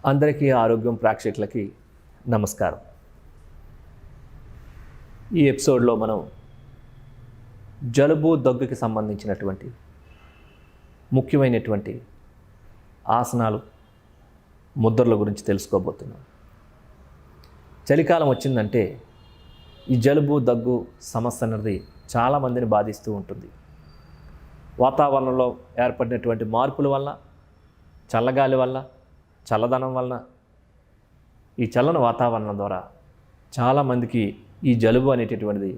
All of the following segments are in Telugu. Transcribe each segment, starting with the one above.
అందరికీ ఆరోగ్యం ప్రేక్షకులకి నమస్కారం. ఈ ఎపిసోడ్లో మనం జలుబు దగ్గుకి సంబంధించినటువంటి ముఖ్యమైనటువంటి ఆసనాలు, ముద్రల గురించి తెలుసుకోబోతున్నాం. చలికాలం వచ్చిందంటే ఈ జలుబు దగ్గు సమస్య అనేది చాలామందిని బాధిస్తూ ఉంటుంది. వాతావరణంలో ఏర్పడినటువంటి మార్పుల వల్ల, చల్లగాలి వల్ల, చల్లదనం వలన, ఈ చల్లని వాతావరణం ద్వారా చాలామందికి ఈ జలుబు అనేటటువంటిది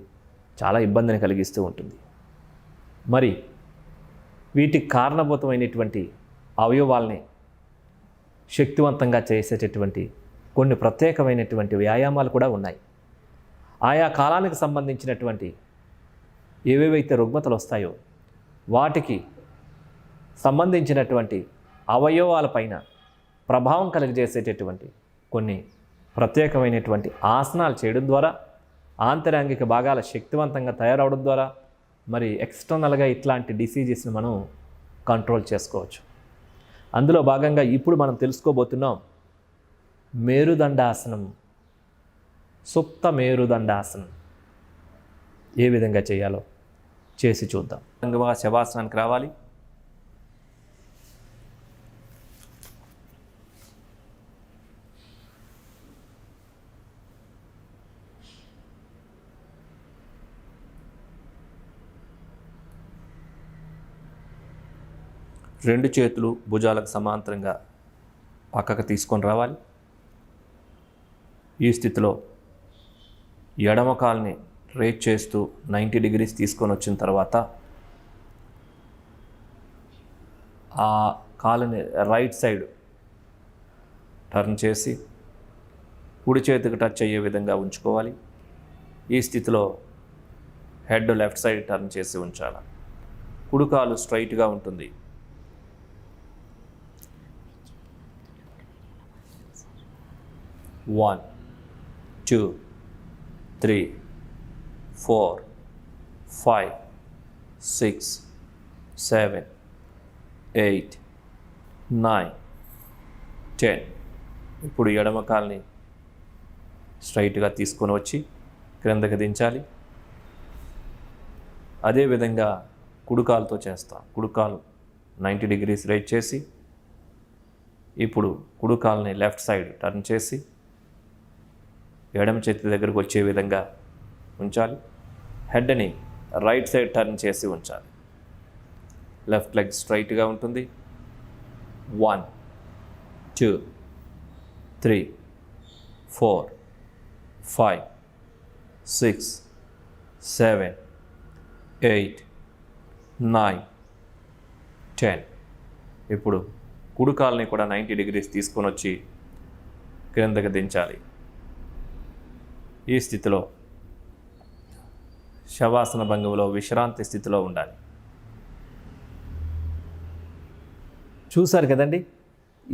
చాలా ఇబ్బందిని కలిగిస్తూ ఉంటుంది. మరి వీటికి కారణభూతమైనటువంటి అవయవాల్ని శక్తివంతంగా చేసేటటువంటి కొన్ని ప్రత్యేకమైనటువంటి వ్యాయామాలు కూడా ఉన్నాయి. ఆయా కాలానికి సంబంధించినటువంటి ఏవేవైతే రుగ్మతలు వస్తాయో వాటికి సంబంధించినటువంటి అవయవాలపైన ప్రభావం కలిగజేసేటటువంటి కొన్ని ప్రత్యేకమైనటువంటి ఆసనాలు చేయడం ద్వారా ఆంతరంగిక భాగాల శక్తివంతంగా తయారవడం ద్వారా మరి ఎక్స్టర్నల్గా ఇట్లాంటి డిసీజెస్ని మనం కంట్రోల్ చేసుకోవచ్చు. అందులో భాగంగా ఇప్పుడు మనం తెలుసుకోబోతున్నాం మేరుదండాసనం, సుప్త మేరుదండాసనం ఏ విధంగా చేయాలో చేసి చూద్దాం. శవాసనానికి రావాలి. రెండు చేతులు భుజాలకు సమాంతరంగా పక్కకు తీసుకొని రావాలి. ఈ స్థితిలో ఎడమ కాలుని రేజ్ చేస్తూ 90 degrees తీసుకొని వచ్చిన తర్వాత ఆ కాలుని రైట్ సైడ్ టర్న్ చేసి కుడి చేతికి టచ్ అయ్యే విధంగా ఉంచుకోవాలి. ఈ స్థితిలో హెడ్ లెఫ్ట్ సైడ్ టర్న్ చేసి ఉంచాలి. కుడి కాలు స్ట్రైట్గా ఉంటుంది. One, 2, 3, 4, 5, 6, 7, 8, 9, 10. ఇప్పుడు ఎడమ కాల్ని స్ట్రైట్గా తీసుకొని వచ్చి క్రిందకి దించాలి. అదేవిధంగా కుడికాలుతో చేస్తాం. కుడికాలు 90 degrees రైట్ చేసి ఇప్పుడు కుడికాల్ని లెఫ్ట్ సైడ్ టర్న్ చేసి ఎడమ చేతి దగ్గరకు వచ్చే విధంగా ఉంచాలి. హెడ్ని రైట్ సైడ్ టర్న్ చేసి ఉంచాలి. లెఫ్ట్ లెగ్ స్ట్రైట్గా ఉంటుంది. 1, 2, 3, 4, 5, 6, 7, 8, 9, 10. ఇప్పుడు కుడి కాలుని కూడా 90 degrees తీసుకొని వచ్చి క్రిందకి దించాలి. ఈ స్థితిలో శవాసన భంగిమలో విశ్రాంతి స్థితిలో ఉండాలి. చూశారు కదండి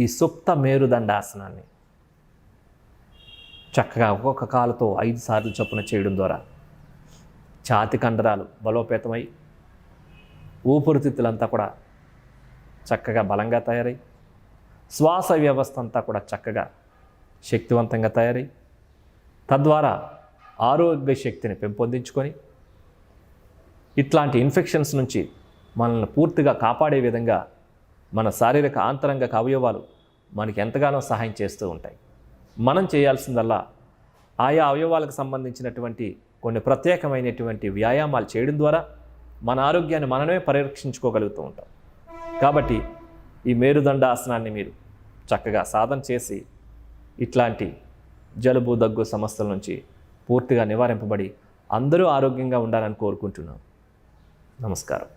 ఈ సుప్త మేరుదండాసనాన్ని. చక్కగా ఒక్కొక్క కాలుతో 5 సార్లు చొప్పున చేయడం ద్వారా ఛాతి కండరాలు బలోపేతమై ఊపిరితిత్తులంతా కూడా చక్కగా బలంగా తయారై శ్వాస వ్యవస్థ అంతా కూడా చక్కగా శక్తివంతంగా తయారై తద్వారా ఆరోగ్య శక్తిని పెంపొందించుకొని ఇట్లాంటి ఇన్ఫెక్షన్స్ నుంచి మనల్ని పూర్తిగా కాపాడే విధంగా మన శారీరక ఆంతరంగ అవయవాలు మనకి ఎంతగానో సహాయం చేస్తూ ఉంటాయి. మనం చేయాల్సిందల్లా ఆయా అవయవాలకు సంబంధించినటువంటి కొన్ని ప్రత్యేకమైనటువంటి వ్యాయామాలు చేయడం ద్వారా మన ఆరోగ్యాన్ని మనమే పరిరక్షించుకోగలుగుతూ ఉంటాం. కాబట్టి ఈ మేరుదండాసనాన్ని మీరు చక్కగా సాధన చేసి ఇట్లాంటి జలుబు దగ్గు సమస్యల నుంచి పూర్తిగా నివారింపబడి అందరూ ఆరోగ్యంగా ఉండాలని కోరుకుంటున్నాం. నమస్కారం.